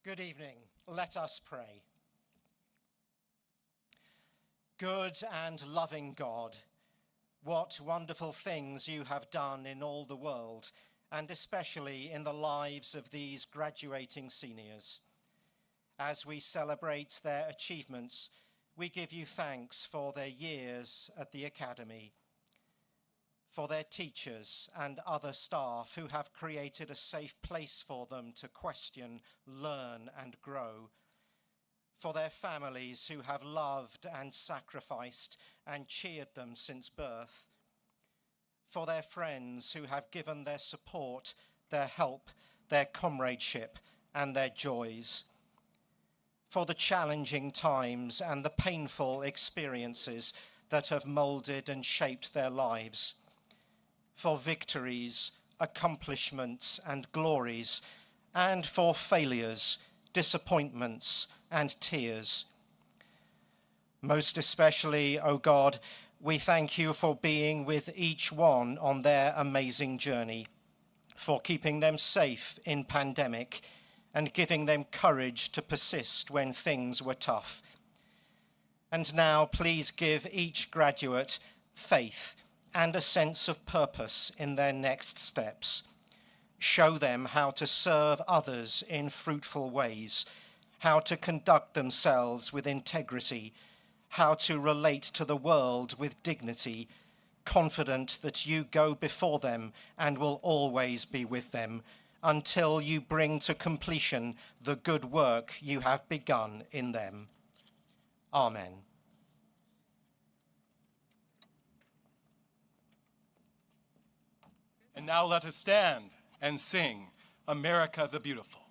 Good evening. Let us pray. Good and loving God, what wonderful things you have done in all the world, and especially in the lives of these graduating seniors. As we celebrate their achievements, we give you thanks for their years at the Academy, for their teachers and other staff who have created a safe place for them to question, learn and grow, for their families who have loved and sacrificed and cheered them since birth, for their friends who have given their support, their help, their comradeship, and their joys, for the challenging times and the painful experiences that have moulded and shaped their lives, for victories, accomplishments, and glories, and for failures, disappointments, and tears. Most especially, O God, we thank you for being with each one on their amazing journey, for keeping them safe in pandemic and giving them courage to persist when things were tough. And now please give each graduate faith and a sense of purpose in their next steps. Show them how to serve others in fruitful ways, how to conduct themselves with integrity, how to relate to the world with dignity, confident that you go before them and will always be with them until you bring to completion the good work you have begun in them. Amen. And now let us stand and sing America the Beautiful.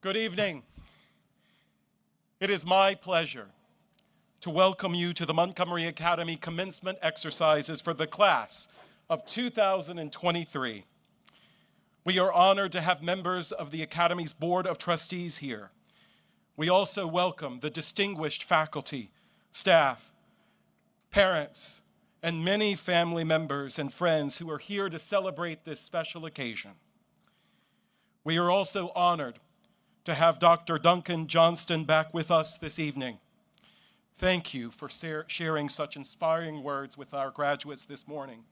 Good evening. It is my pleasure to welcome you to the Montgomery Academy Commencement Exercises for the class of 2023. We are honored to have members of the Academy's Board of Trustees here. We also welcome the distinguished faculty, staff, parents, and many family members and friends who are here to celebrate this special occasion. We are also honored to have Dr. Duncan Johnston back with us this evening. Thank you for sharing such inspiring words with our graduates this morning.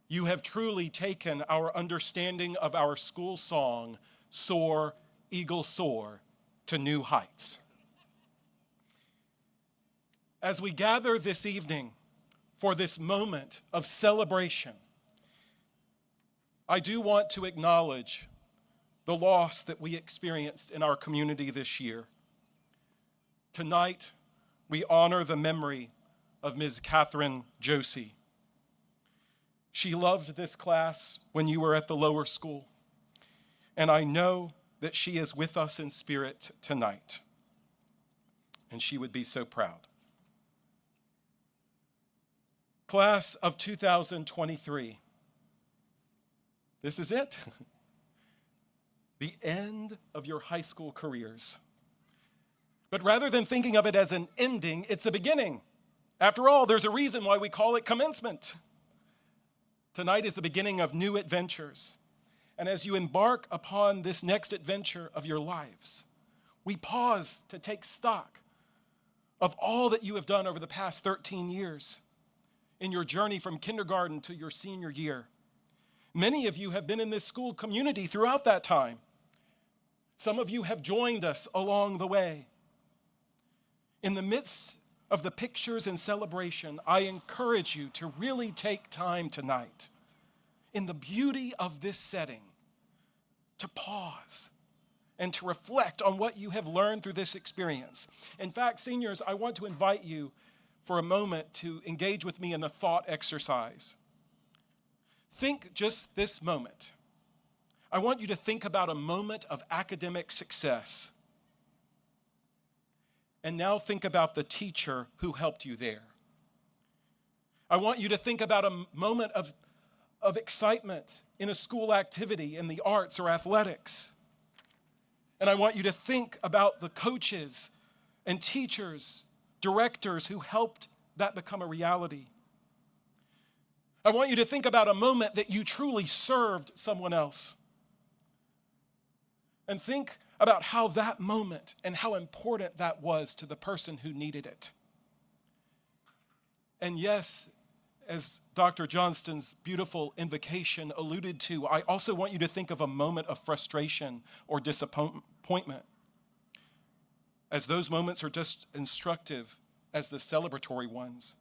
You have truly taken our understanding of our school song, Soar, Eagle Soar, to new heights. As we gather this evening for this moment of celebration, I do want to acknowledge the loss that we experienced in our community this year. Tonight, we honor the memory of Ms. Catherine Josie. She loved this class when you were at the lower school, and I know that she is with us in spirit tonight, and she would be so proud. Class of 2023, This is it. The end of your high school careers. But rather than thinking of it as an ending, it's a beginning. After all, there's a reason why we call it commencement. Tonight is the beginning of new adventures. And as you embark upon this next adventure of your lives, we pause to take stock of all that you have done over the past 13 years in your journey from kindergarten to your senior year. Many of you have been in this school community throughout that time. Some of you have joined us along the way. In the midst of the pictures and celebration, I encourage you to really take time tonight, in the beauty of this setting, to pause and to reflect on what you have learned through this experience. In fact, seniors, I want to invite you for a moment to engage with me in a thought exercise. Think just this moment. I want you to think about a moment of academic success. And now think about the teacher who helped you there. I want you to think about a moment of excitement in a school activity in the arts or athletics. And I want you to think about the coaches and teachers, directors who helped that become a reality. I want you to think about a moment that you truly served someone else. And think about how that moment and how important that was to the person who needed it. And yes, as Dr. Johnston's beautiful invocation alluded to, I also want you to think of a moment of frustration or disappointment, as those moments are just instructive as the celebratory ones.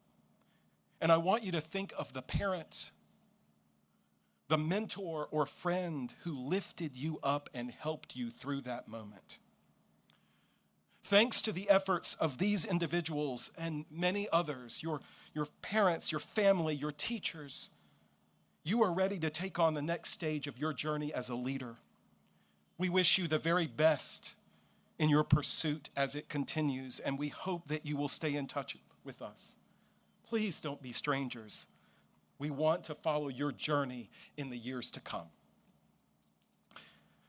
And I want you to think of the parent, the mentor or friend who lifted you up and helped you through that moment. Thanks to the efforts of these individuals and many others, your parents, your family, your teachers, you are ready to take on the next stage of your journey as a leader. We wish you the very best in your pursuit as it continues, and we hope that you will stay in touch with us. Please don't be strangers. We want to follow your journey in the years to come.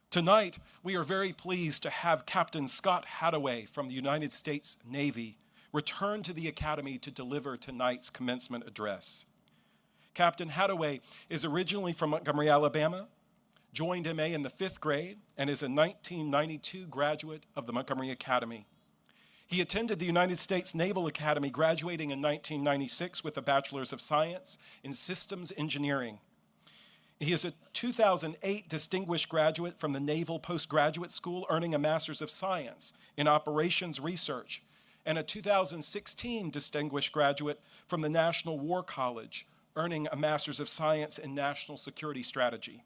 Tonight, we are very pleased to have Captain Scott Hadaway from the United States Navy return to the Academy to deliver tonight's commencement address. Captain Hadaway is originally from Montgomery, Alabama, joined MA in the 5th grade, and is a 1992 graduate of the Montgomery Academy. He attended the United States Naval Academy, graduating in 1996 with a Bachelor's of Science in Systems Engineering. He is a 2008 distinguished graduate from the Naval Postgraduate School, earning a Master's of Science in Operations Research, and a 2016 distinguished graduate from the National War College, earning a Master's of Science in National Security Strategy.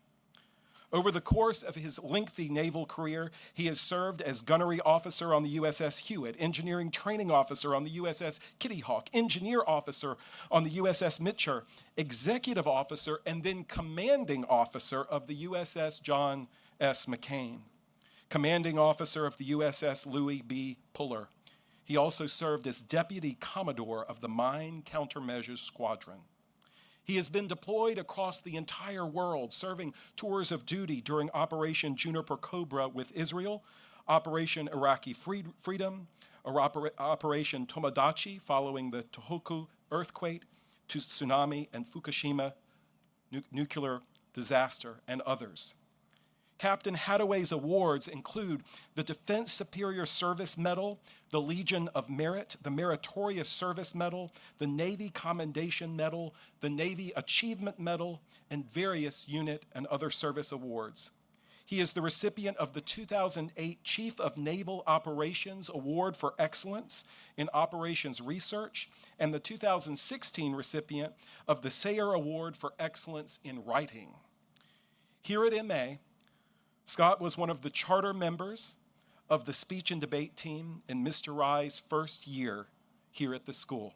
Over the course of his lengthy naval career, he has served as gunnery officer on the USS Hewitt, engineering training officer on the USS Kitty Hawk, engineer officer on the USS Mitchell, executive officer, and then commanding officer of the USS John S. McCain, commanding officer of the USS Louis B. Puller. He also served as deputy commodore of the Mine Countermeasures Squadron. He has been deployed across the entire world, serving tours of duty during Operation Juniper Cobra with Israel, Operation Iraqi Freedom, or Operation Tomodachi following the Tohoku earthquake, tsunami, and Fukushima nuclear disaster, and others. Captain Hadaway's awards include the Defense Superior Service Medal, the Legion of Merit, the Meritorious Service Medal, the Navy Commendation Medal, the Navy Achievement Medal, and various unit and other service awards. He is the recipient of the 2008 Chief of Naval Operations Award for Excellence in Operations Research, and the 2016 recipient of the Sayre Award for Excellence in Writing. Here at MA, Scott was one of the charter members of the speech and debate team in Mr. Rye's first year here at the school.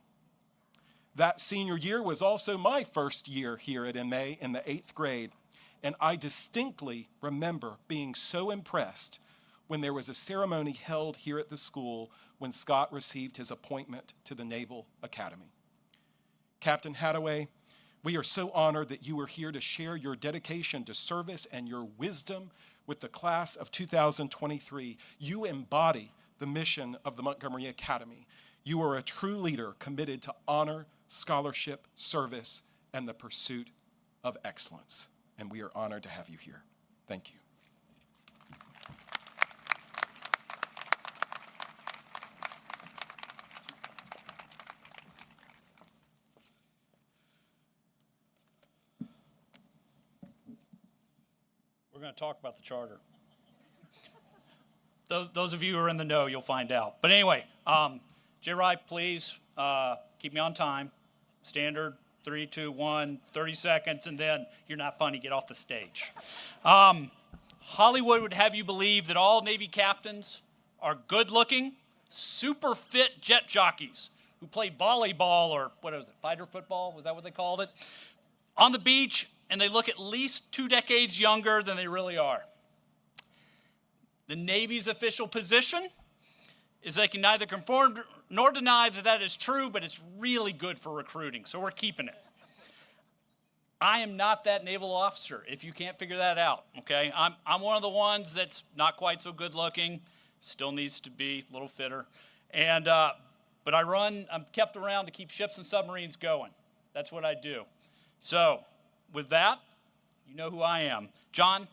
That senior year was also my first year here at MA in the 8th grade, and I distinctly remember being so impressed when there was a ceremony held here at the school when Scott received his appointment to the Naval Academy. Captain Hadaway, We are so honored that you are here to share your dedication to service and your wisdom with the class of 2023. You embody the mission of the Montgomery Academy. You are a true leader committed to honor, scholarship, service, and the pursuit of excellence. And we are honored to have you here. Thank you. We're going to talk about the charter. Those of you who are in the know, you'll find out. But anyway, J. Wright, please keep me on time. Standard 3, 2, 1, 30 seconds, and then you're not funny, get off the stage. Hollywood would have you believe that all Navy captains are good-looking, super fit jet jockeys who play volleyball or, what is it, fighter football? Was that what they called it? On the beach, and they look at least 2 decades younger than they really are. The Navy's official position is they can neither confirm nor deny that that is true, but it's really good for recruiting, so we're keeping it. I am not that naval officer, if you can't figure that out, okay? I'm one of the ones that's not quite so good looking, still needs to be a little fitter, and but I'm kept around to keep ships and submarines going. That's what I do. So, with that, you know who I am. John,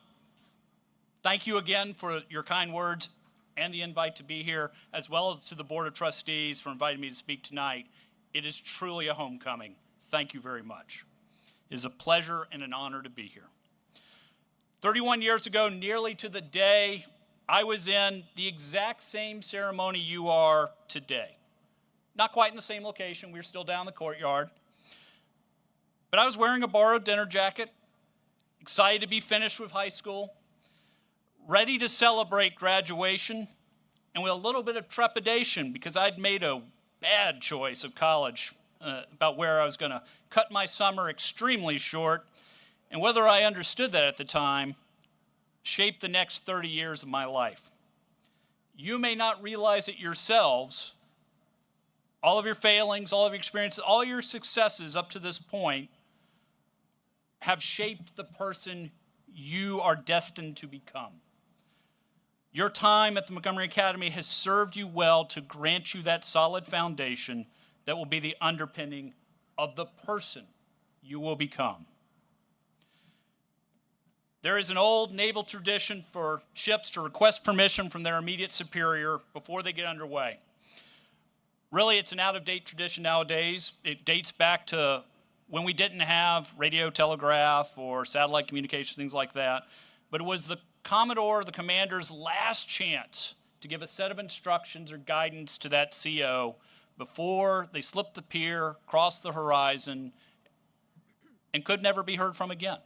thank you again for your kind words and the invite to be here, as well as to the Board of Trustees for inviting me to speak tonight. It is truly a homecoming. Thank you very much. It is a pleasure and an honor to be here. 31 years ago, nearly to the day, I was in the exact same ceremony you are today. Not quite in the same location. We were still down the courtyard. But I was wearing a borrowed dinner jacket, excited to be finished with high school, ready to celebrate graduation, and with a little bit of trepidation because I'd made a bad choice of college about where I was going to cut my summer extremely short, and whether I understood that at the time shaped the next 30 years of my life. You may not realize it yourselves. All of your failings, all of your experiences, all your successes up to this point have shaped the person you are destined to become. Your time at the Montgomery Academy has served you well to grant you that solid foundation that will be the underpinning of the person you will become. There is an old naval tradition for ships to request permission from their immediate superior before they get underway. Really, it's an out-of-date tradition nowadays. It dates back to when we didn't have radio telegraph or satellite communications, things like that. But it was the Commodore, the commander's last chance to give a set of instructions or guidance to that CO before they slipped the pier, crossed the horizon, and could never be heard from again.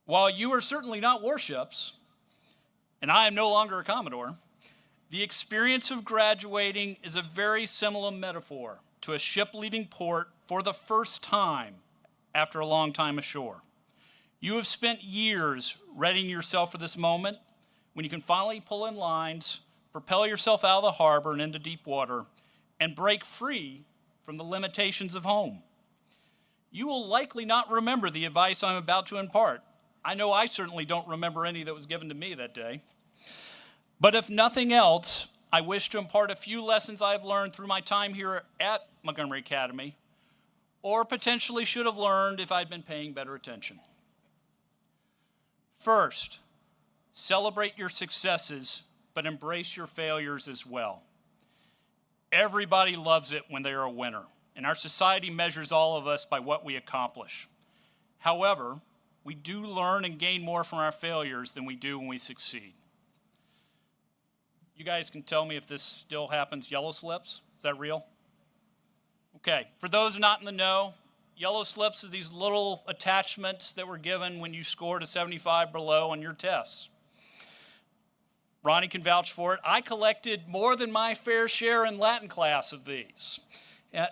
While you are certainly not warships, and I am no longer a Commodore, the experience of graduating is a very similar metaphor to a ship leaving port for the first time after a long time ashore. You have spent years readying yourself for this moment when you can finally pull in lines, propel yourself out of the harbor and into deep water, and break free from the limitations of home. You will likely not remember the advice I'm about to impart. I know I certainly don't remember any that was given to me that day. But if nothing else, I wish to impart a few lessons I've learned through my time here at Montgomery Academy, or potentially should have learned if I'd been paying better attention. First, celebrate your successes, but embrace your failures as well. Everybody loves it when they are a winner, and our society measures all of us by what we accomplish. However, we do learn and gain more from our failures than we do when we succeed. You guys can tell me if this still happens. Yellow slips, is that real? Okay, for those not in the know, yellow slips is these little attachments that were given when you scored a 75 below on your tests. Ronnie can vouch for it. I collected more than my fair share in Latin class of these,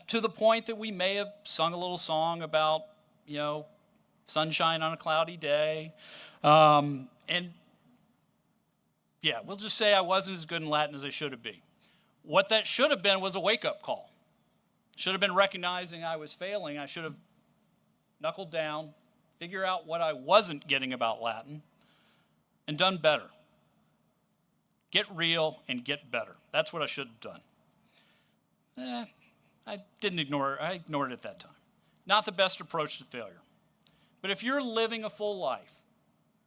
to the point that we may have sung a little song about, sunshine on a cloudy day. And yeah, we'll just say I wasn't as good in Latin as I should have been. What that should have been was a wake-up call. Should have been recognizing I was failing. I should have knuckled down, figure out what I wasn't getting about Latin, and done better. Get real and get better. That's what I should have done. I didn't ignore it. I ignored it at that time. Not the best approach to failure. But if you're living a full life,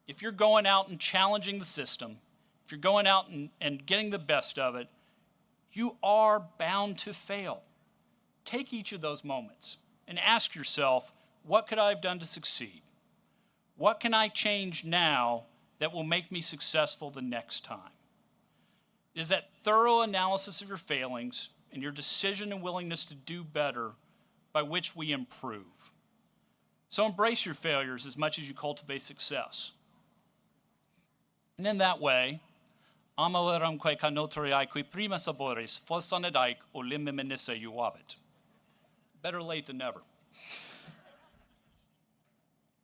if you're going out and challenging the system, if you're going out and getting the best of it, you are bound to fail. Take each of those moments and ask yourself, what could I have done to succeed? What can I change now that will make me successful the next time? It is that thorough analysis of your failings and your decision and willingness to do better by which we improve. So embrace your failures as much as you cultivate success. And in that way, amaveramque canotoriaque prima saboris fossanedaik olim menisse iuvabit. Better late than never.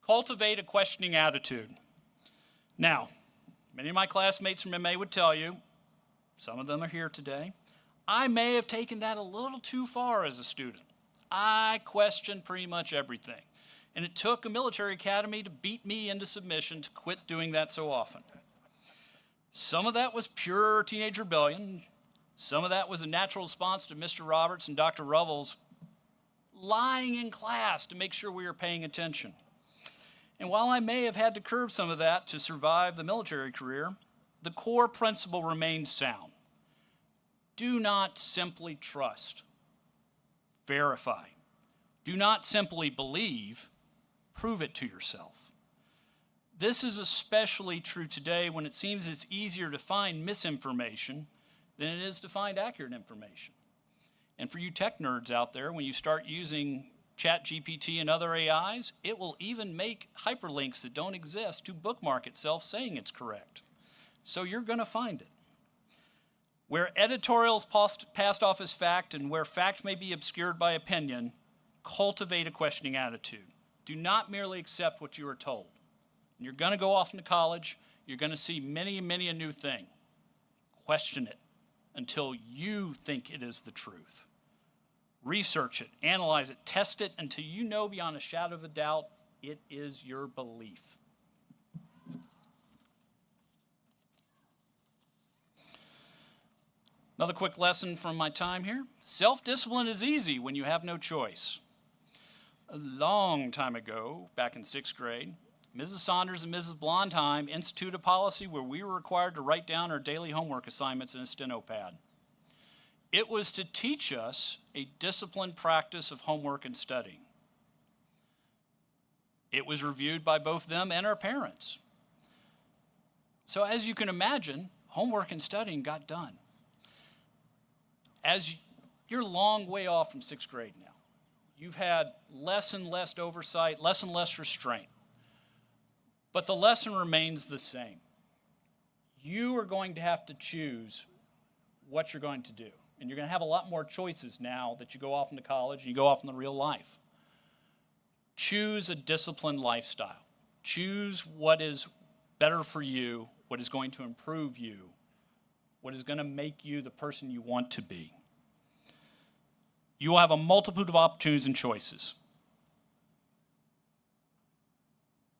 Cultivate a questioning attitude. Now, many of my classmates from MA would tell you, some of them are here today, I may have taken that a little too far as a student. I questioned pretty much everything. And it took a military academy to beat me into submission to quit doing that so often. Some of that was pure teenage rebellion. Some of that was a natural response to Mr. Roberts and Dr. Revels lying in class to make sure we were paying attention. And while I may have had to curb some of that to survive the military career, the core principle remained sound. Do not simply trust. Verify. Do not simply believe. Prove it to yourself. This is especially true today when it seems it's easier to find misinformation than it is to find accurate information. And for you tech nerds out there, when you start using ChatGPT and other AIs, it will even make hyperlinks that don't exist to bookmark itself saying it's correct. So you're going to find it. Where editorials passed off as fact and where fact may be obscured by opinion, cultivate a questioning attitude. Do not merely accept what you are told. And you're going to go off into college. You're going to see many a new thing. Question it until you think it is the truth. Research it, analyze it, test it until you know beyond a shadow of a doubt it is your belief. Another quick lesson from my time here. Self-discipline is easy when you have no choice. A long time ago, back in 6th grade, Mrs. Saunders and Mrs. Blondheim instituted a policy where we were required to write down our daily homework assignments in a steno pad. It was to teach us a disciplined practice of homework and studying. It was reviewed by both them and our parents. So as you can imagine, homework and studying got done. As you're a long way off from 6th grade now, you've had less and less oversight, less and less restraint. But the lesson remains the same. You are going to have to choose what you're going to do. And you're going to have a lot more choices now that you go off into college and you go off into real life. Choose a disciplined lifestyle. Choose what is better for you, what is going to improve you, what is going to make you the person you want to be. You will have a multitude of opportunities and choices.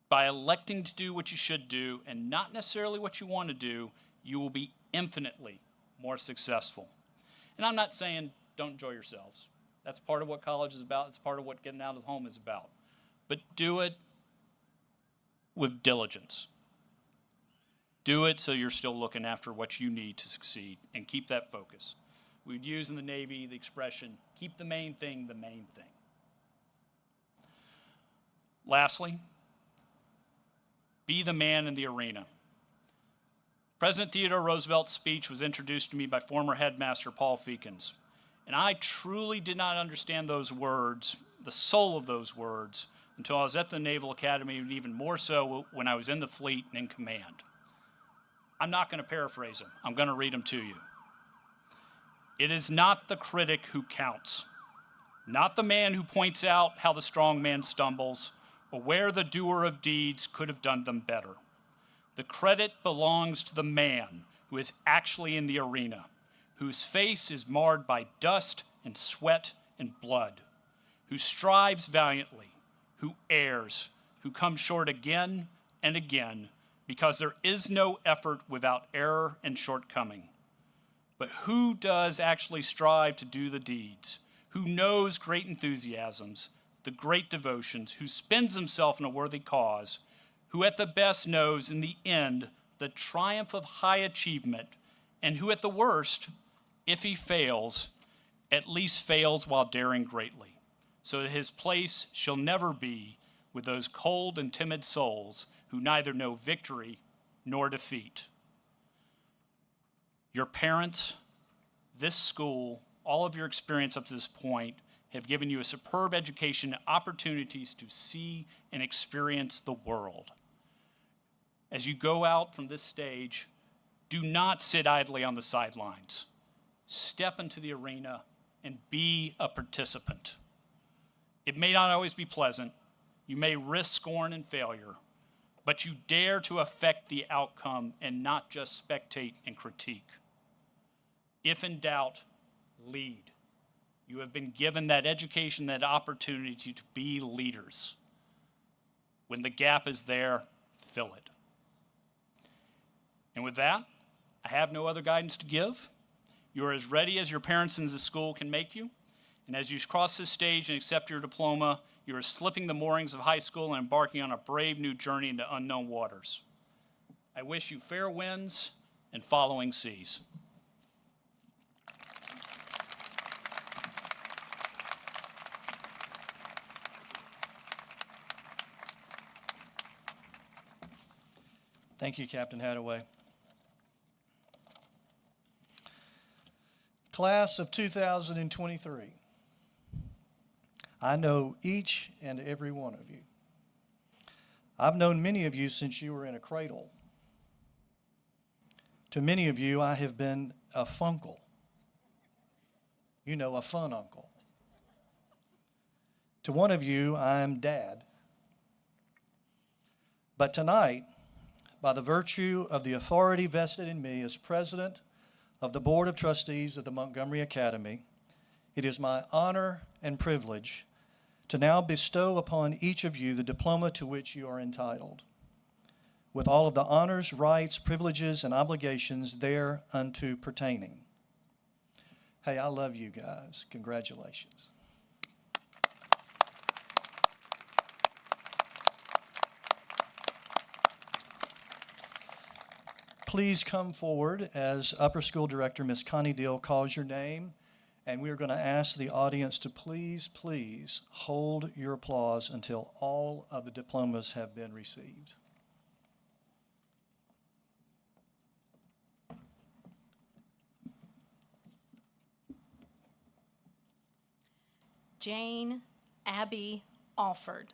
By electing to do what you should do and not necessarily what you want to do, you will be infinitely more successful. And I'm not saying don't enjoy yourselves. That's part of what college is about. It's part of what getting out of home is about. But do it with diligence. Do it so you're still looking after what you need to succeed and keep that focus. We'd use in the Navy the expression, keep the main thing the main thing. Lastly, be the man in the arena. President Theodore Roosevelt's speech was introduced to me by former headmaster Paul Feekins, and I truly did not understand those words, the soul of those words, until I was at the Naval Academy, and even more so when I was in the fleet and in command. I'm not going to paraphrase them. I'm going to read them to you. It is not the critic who counts, not the man who points out how the strong man stumbles, or where the doer of deeds could have done them better. The credit belongs to the man who is actually in the arena, whose face is marred by dust and sweat and blood, who strives valiantly, who errs, who comes short again and again, because there is no effort without error and shortcoming. But who does actually strive to do the deeds, who knows great enthusiasms, the great devotions, who spends himself in a worthy cause, who at the best knows in the end the triumph of high achievement, and who at the worst, if he fails, at least fails while daring greatly, so that his place shall never be with those cold and timid souls who neither know victory nor defeat. Your parents, this school, all of your experience up to this point have given you a superb education and opportunities to see and experience the world. As you go out from this stage, do not sit idly on the sidelines. Step into the arena and be a participant. It may not always be pleasant. You may risk scorn and failure, but you dare to affect the outcome and not just spectate and critique. If in doubt, lead. You have been given that education, that opportunity to be leaders. When the gap is there, fill it. And with that, I have no other guidance to give. You are as ready as your parents in the school can make you. And as you cross this stage and accept your diploma, you are slipping the moorings of high school and embarking on a brave new journey into unknown waters. I wish you fair winds and following seas. Thank you, Captain Hadaway. Class of 2023, I know each and every one of you. I've known many of you since you were in a cradle. To many of you, I have been a funkle. You know, a fun uncle. To one of you, I'm dad. But tonight, by the virtue of the authority vested in me as president of the Board of Trustees of the Montgomery Academy, it is my honor and privilege to now bestow upon each of you the diploma to which you are entitled, with all of the honors, rights, privileges, and obligations thereunto pertaining. Hey, I love you guys. Congratulations. Please come forward as Upper School Director Ms. Connie Deal calls your name, and we are going to ask the audience to please hold your applause until all of the diplomas have been received. Jane Abby Alford.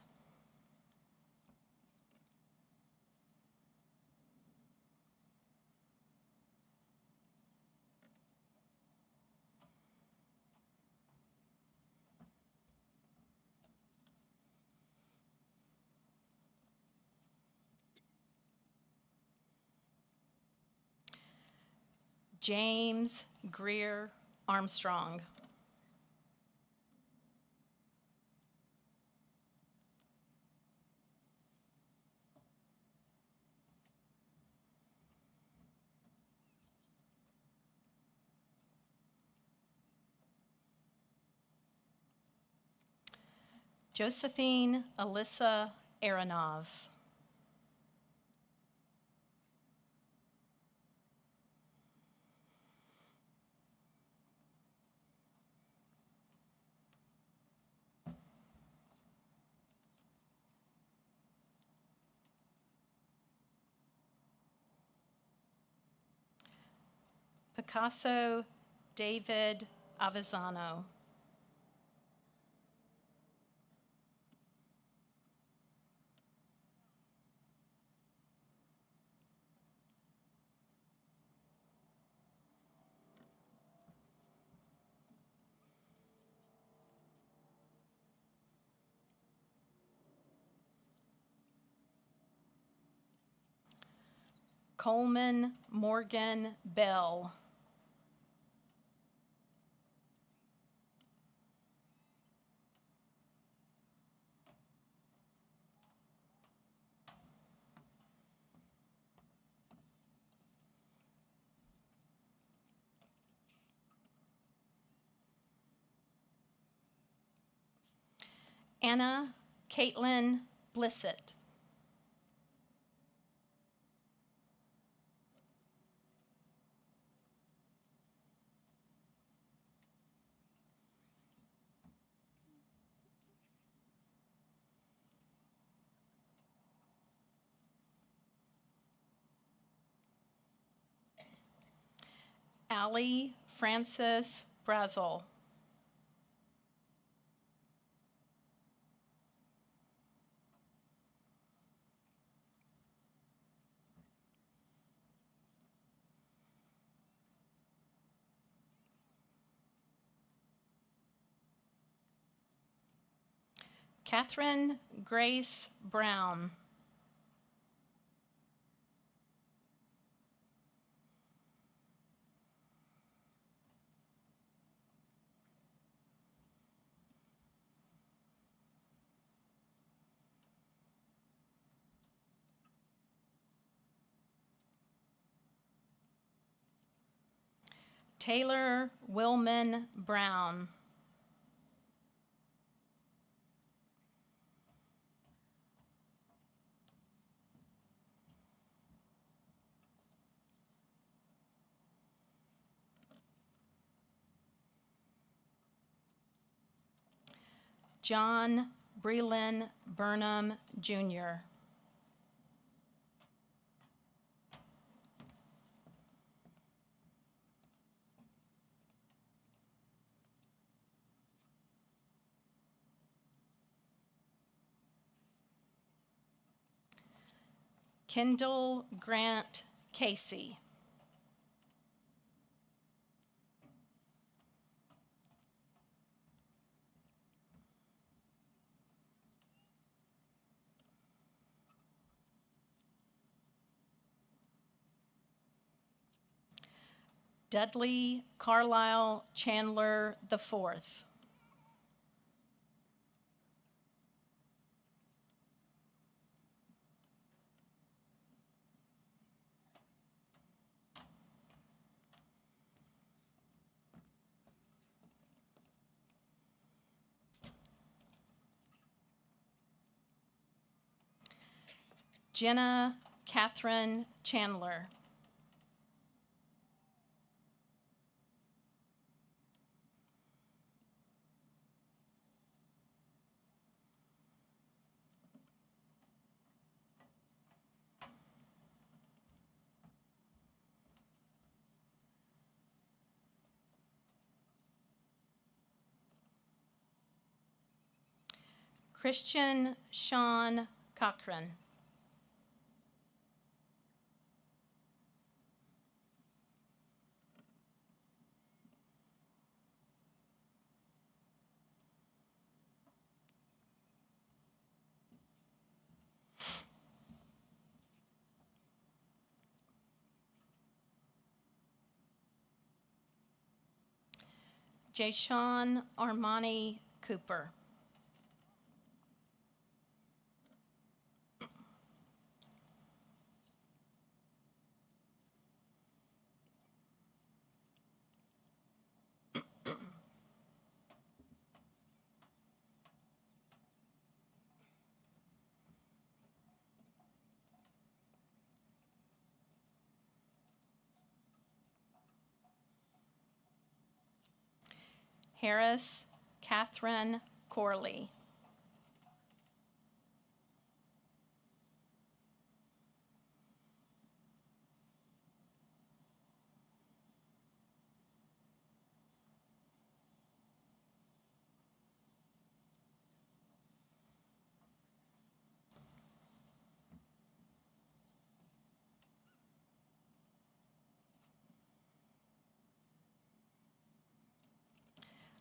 James Greer Armstrong. Josephine Alyssa Aronov. Picasso David Avezzano. Coleman Morgan Bell. Anna Caitlin Blissett. Allie Frances Brazel. Catherine Grace Brown. Taylor Willman Brown. John Breland Burnham, Jr. Kendall Grant Casey. Dudley Carlisle Chandler IV. Jenna Catherine Chandler. Christian Sean Cochran. Jayshawn Armani Cooper. Harris Catherine Corley.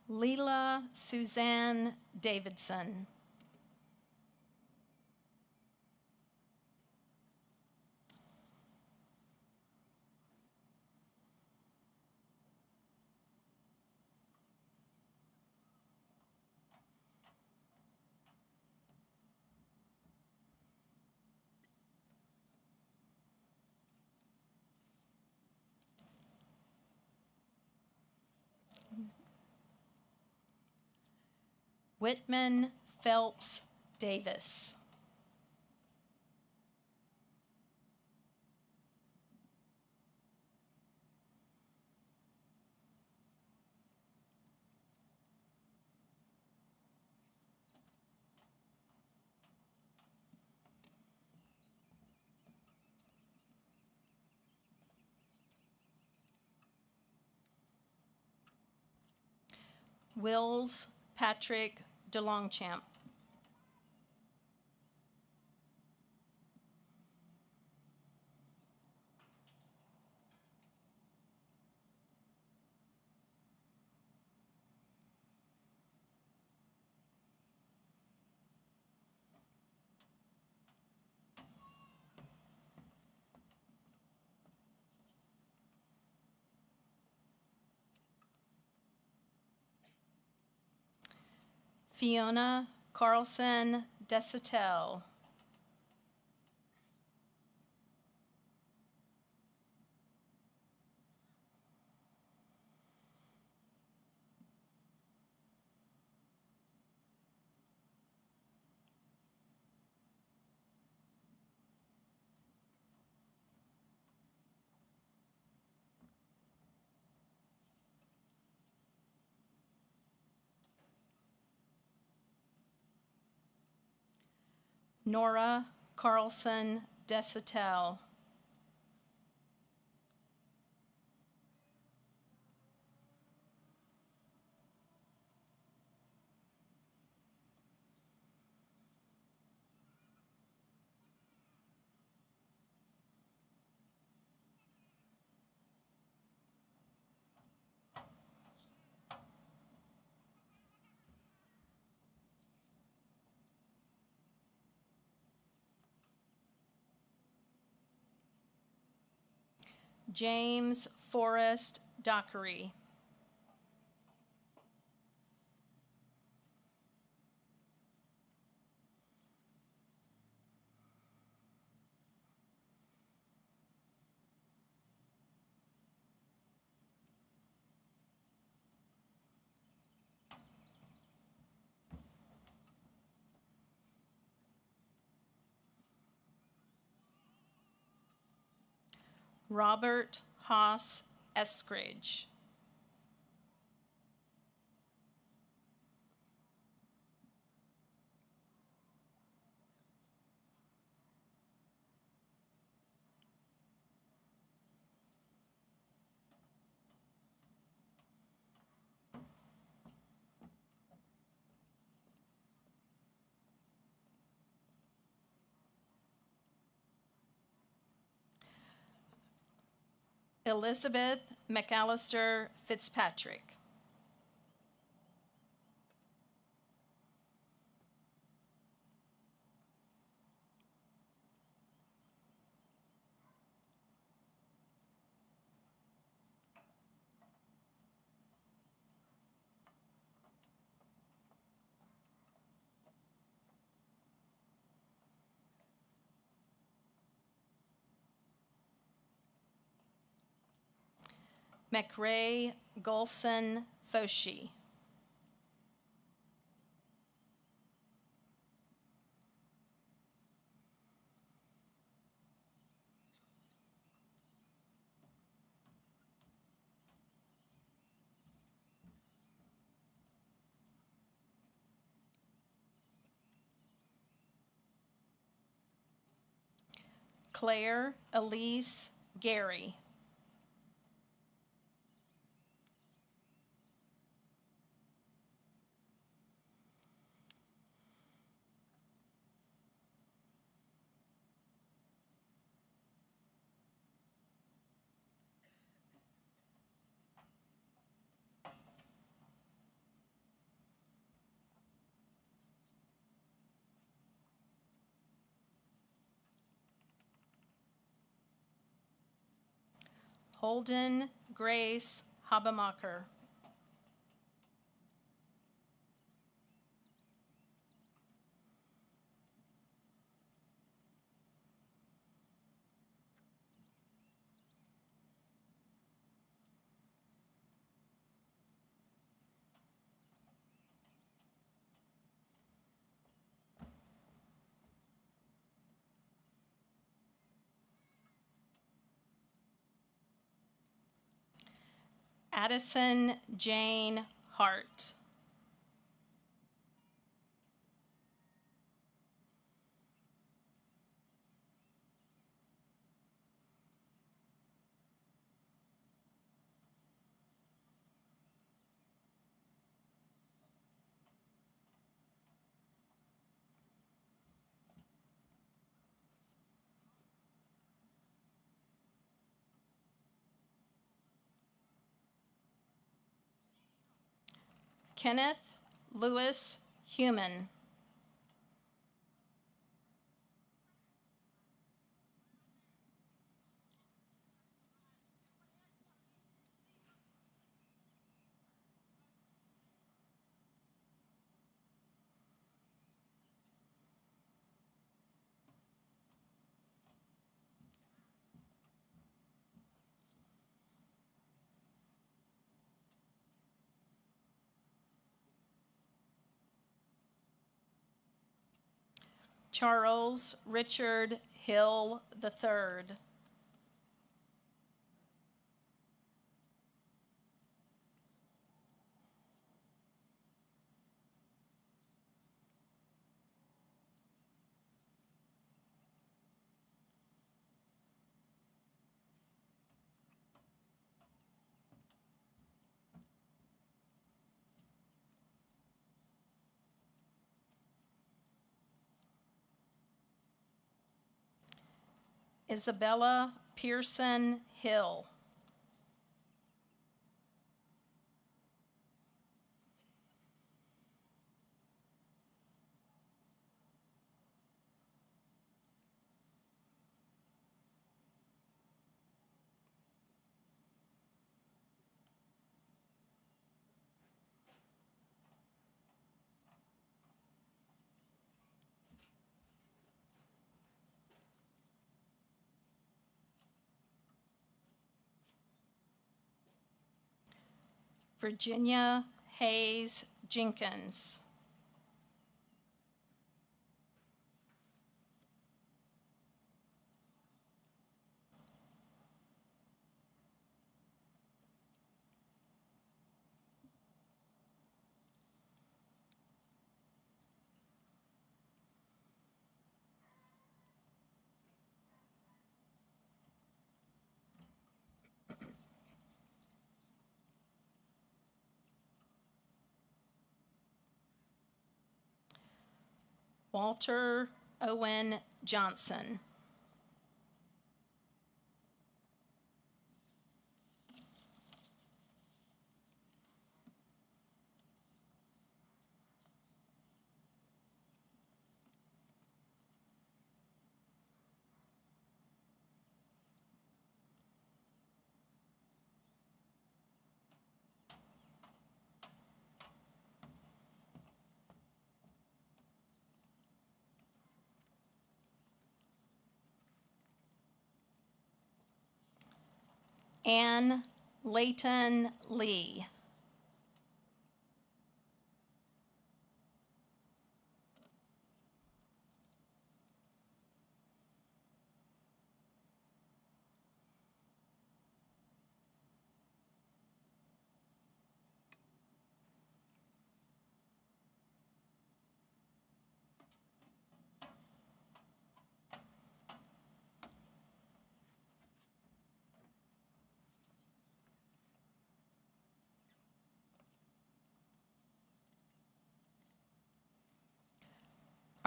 Leela Suzanne Davidson. Whitman Phelps Davis. Wills Patrick DeLongchamp. Fiona Carlson Desatel. Nora Carlson Desatel. James Forrest Dockery. Robert Haas Eskridge. Elizabeth McAllister Fitzpatrick. McRae Golson Foshi. Claire Elise Gary. Holden Grace Habemacher. Madison Jane Hart. Kenneth Lewis Human. Charles Richard Hill III. Isabella Pearson Hill. Virginia Hayes Jenkins. Walter Owen Johnson. Anne Layton Lee.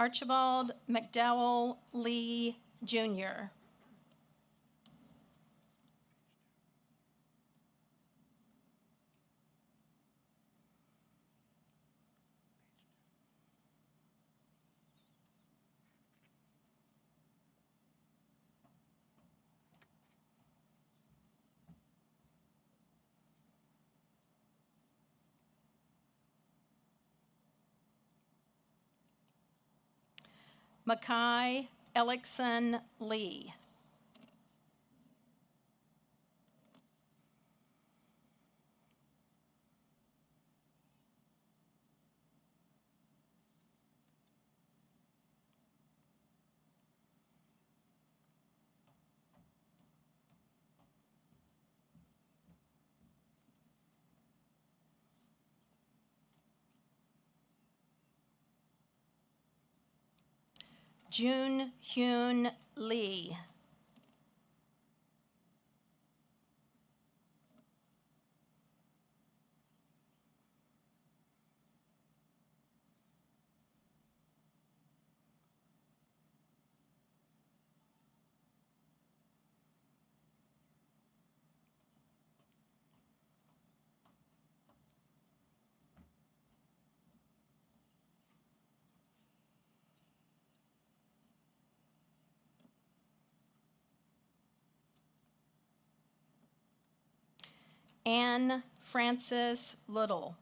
Archibald McDowell Lee, Jr. Mackay Ellickson Lee. Jun Hyun Lee. Anne Frances Little.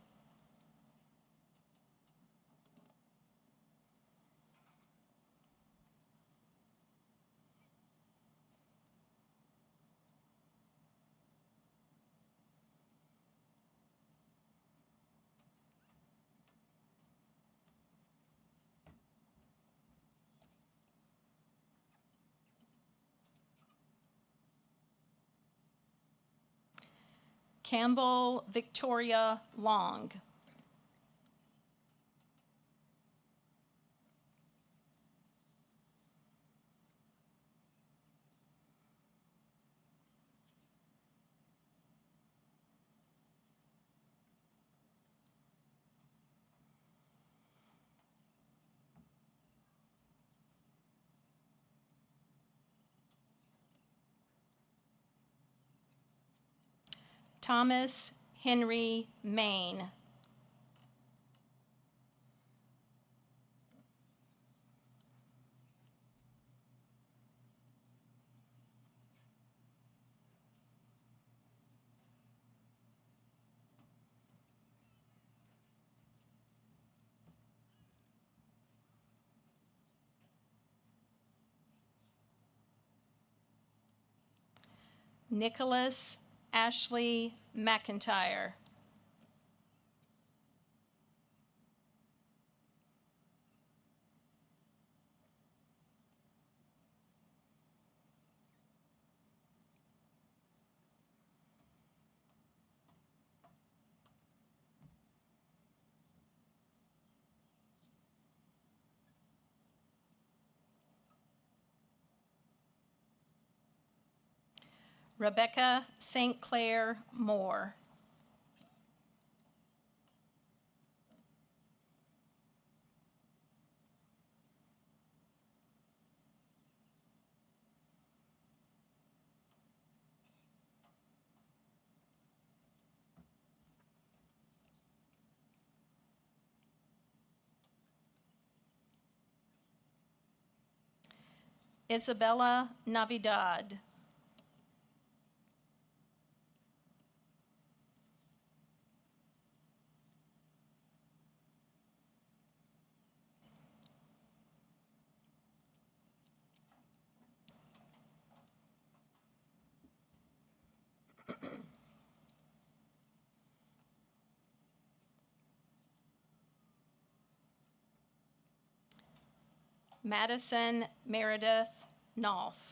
Campbell Victoria Long. Thomas Henry Main. Nicholas Ashley McIntyre. Rebecca St. Clair Moore. Isabella Navidad. Madison Meredith Knopf.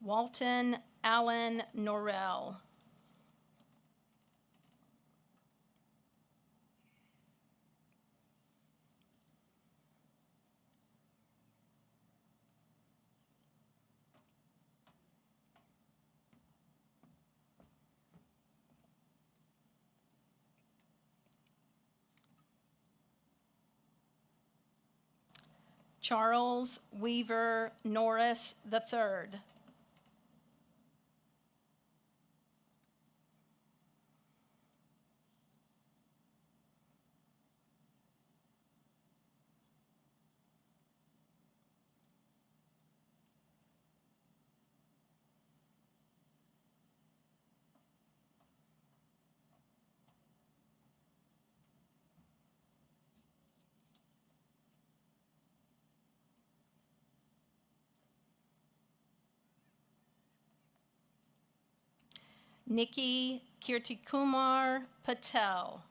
Walton Allen Norrell. Charles Weaver Norris III. Nikki Kirtikumar Patel.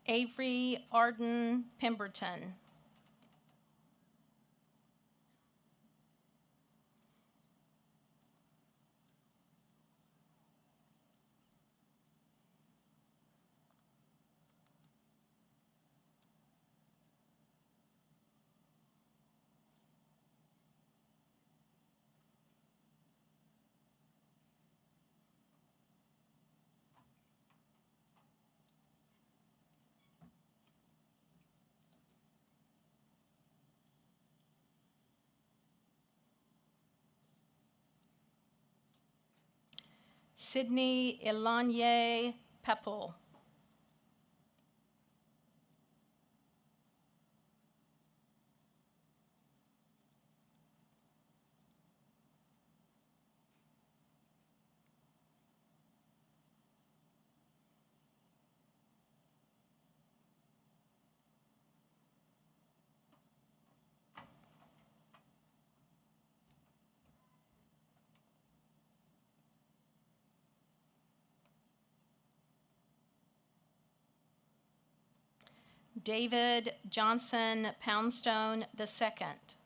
Avery Arden Pemberton. Sydney Elanye Pepple. David Johnson Poundstone II.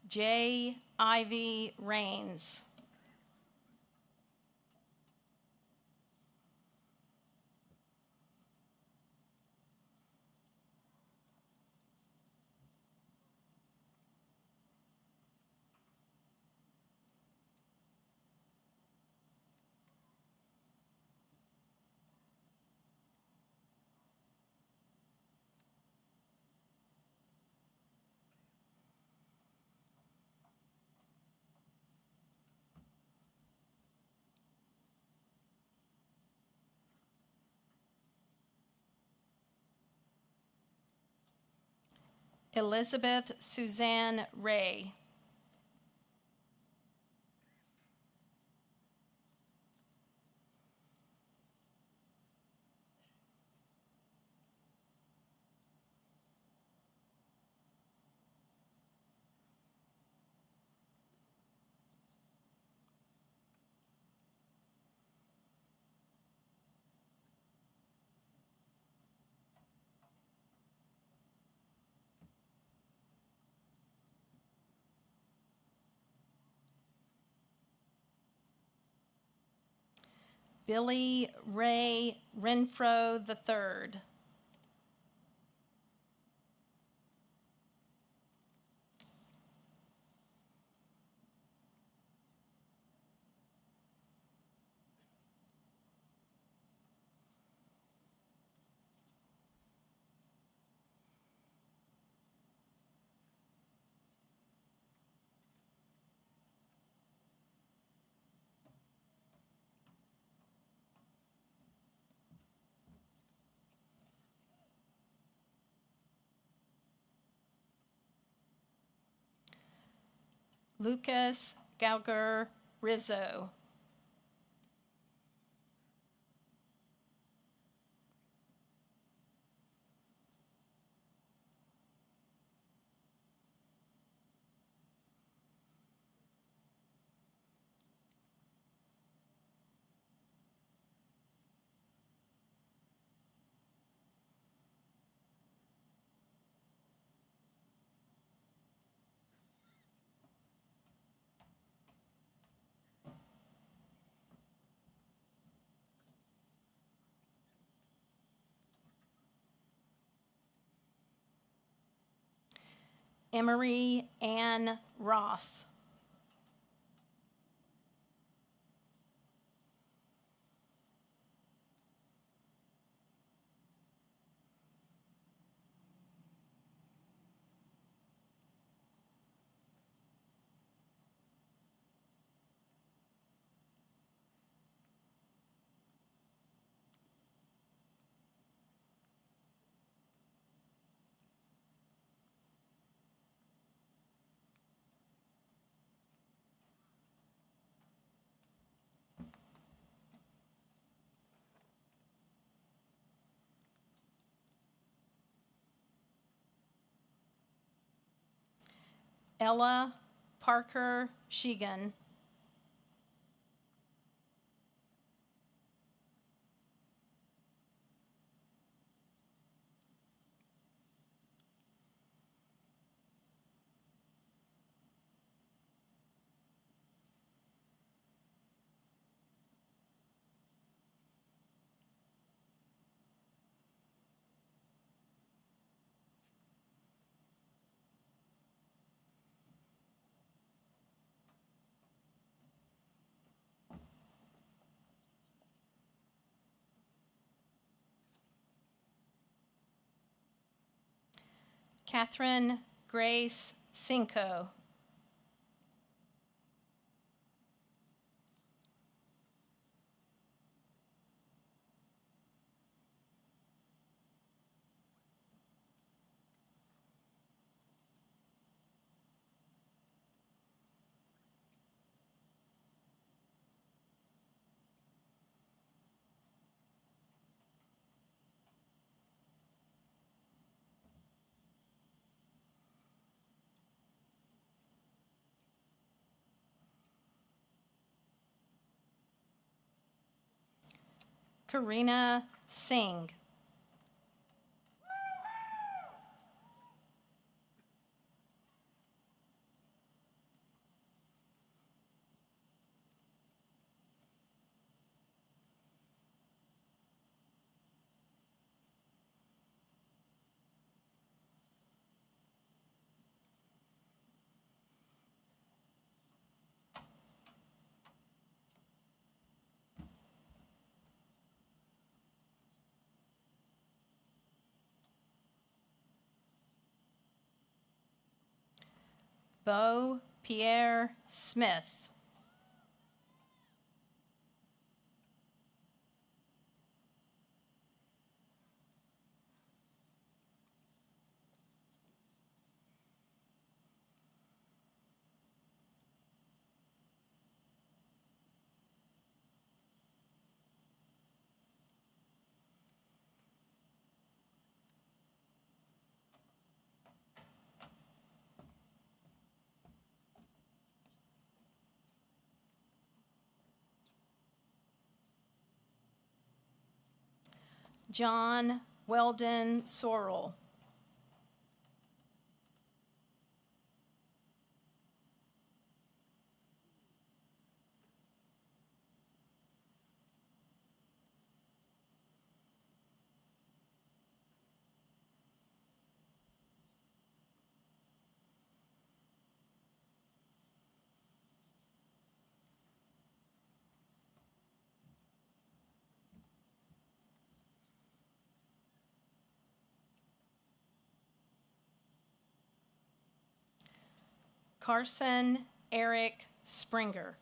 J. Ivy Rains. Elizabeth Suzanne Ray. Billy Ray Renfro III. Lucas Gauger Rizzo. Emery Ann Roth. Ella Parker Sheegan. Catherine Grace Cinco. Karina Singh. Beau Pierre Smith. John Weldon Sorrell. Carson Eric Springer.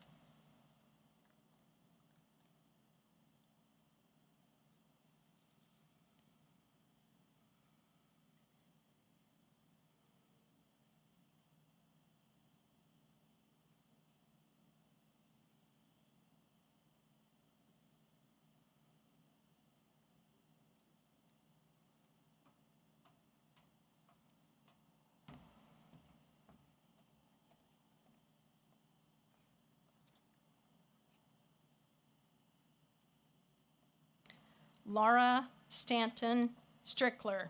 Laura Stanton Strickler.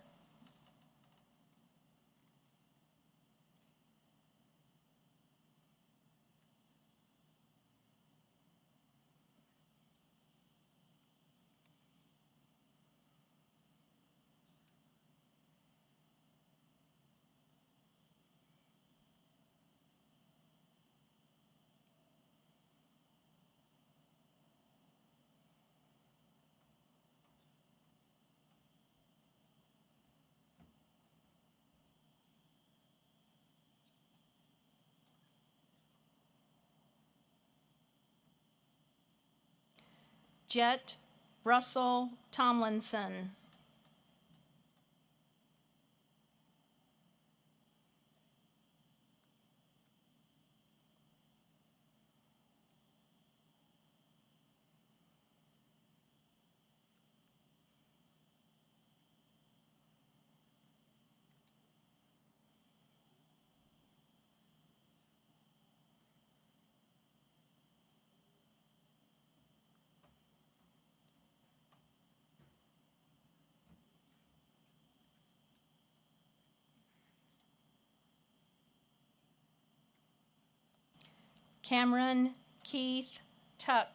Jet Russell Tomlinson. Cameron Keith Tuck.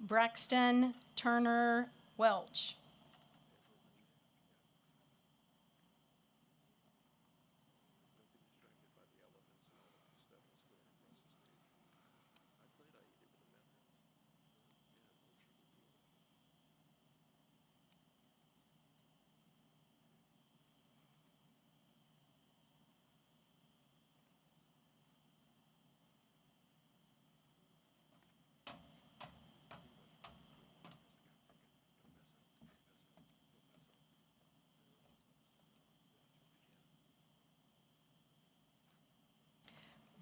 Braxton Turner Welch.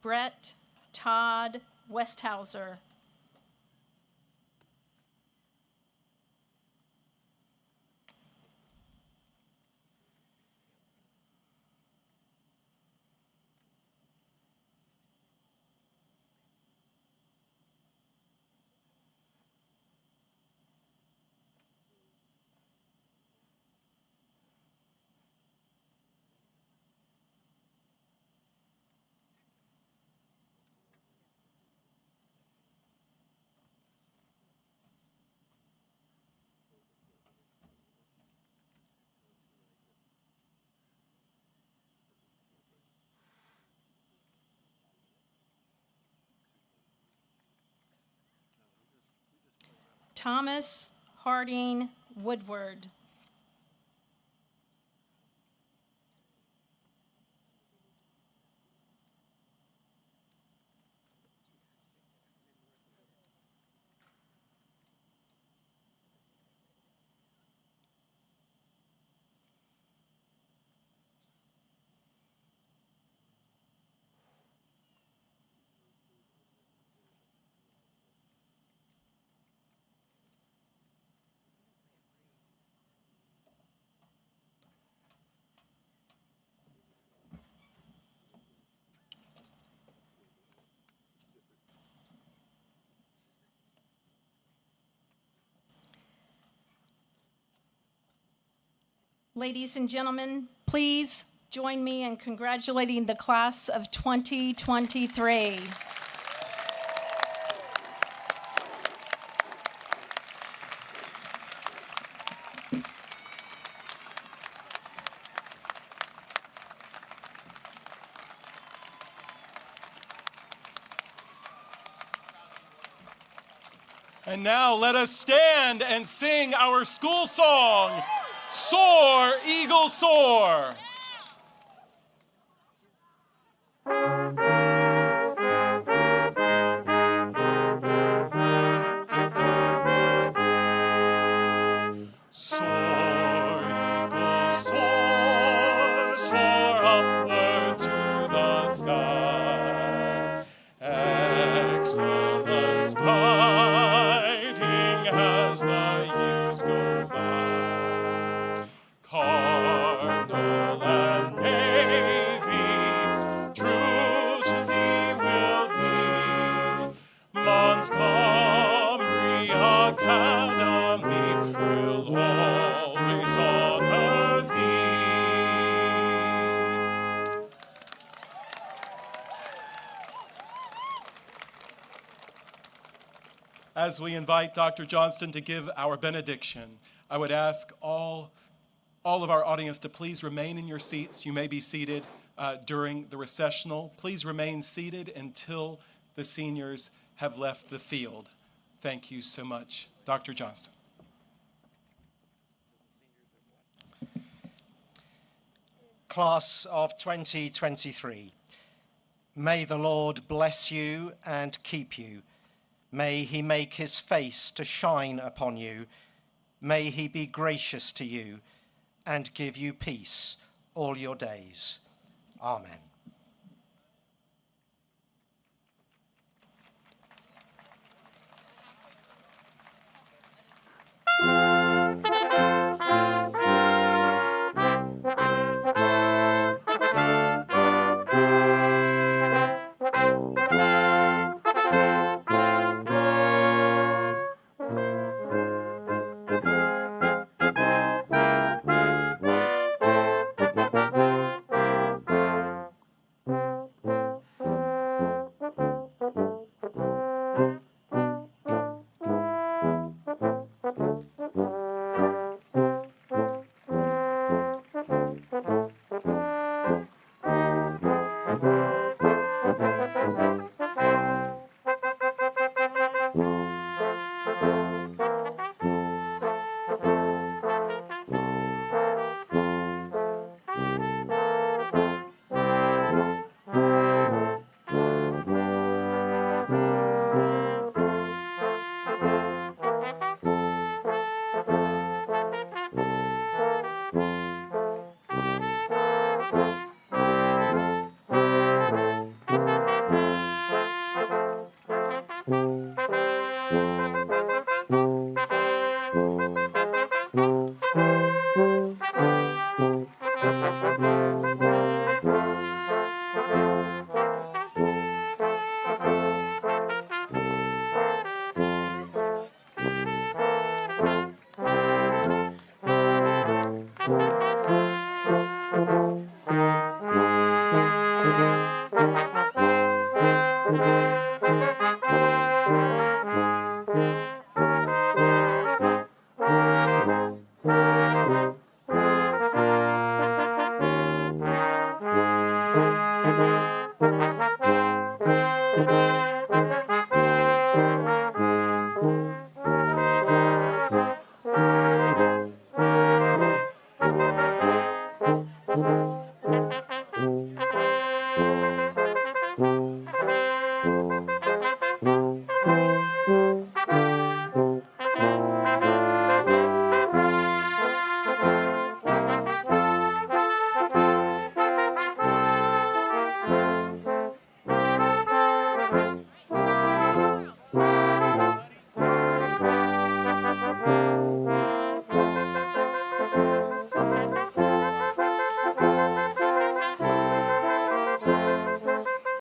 Brett Todd Westhauser. Thomas Harding Woodward. Ladies and gentlemen, please join me in congratulating the class of 2023. And now let us stand and sing our school song, Soar, Eagle, Soar. Soar, eagle, soar, soar upward to the sky. Excellence guiding as the years go by. Cardinal and Navy, true to thee will be. Montgomery Academy will always honor thee. as we invite Dr. Johnston to give our benediction, I would ask all of our audience to please remain in your seats. You may be seated during the recessional. Please remain seated until the seniors have left the field. Thank you so much. Dr. Johnston. Class of 2023, may the Lord bless you and keep you. May he make his face to shine upon you. May he be gracious to you and give you peace all your days. Amen.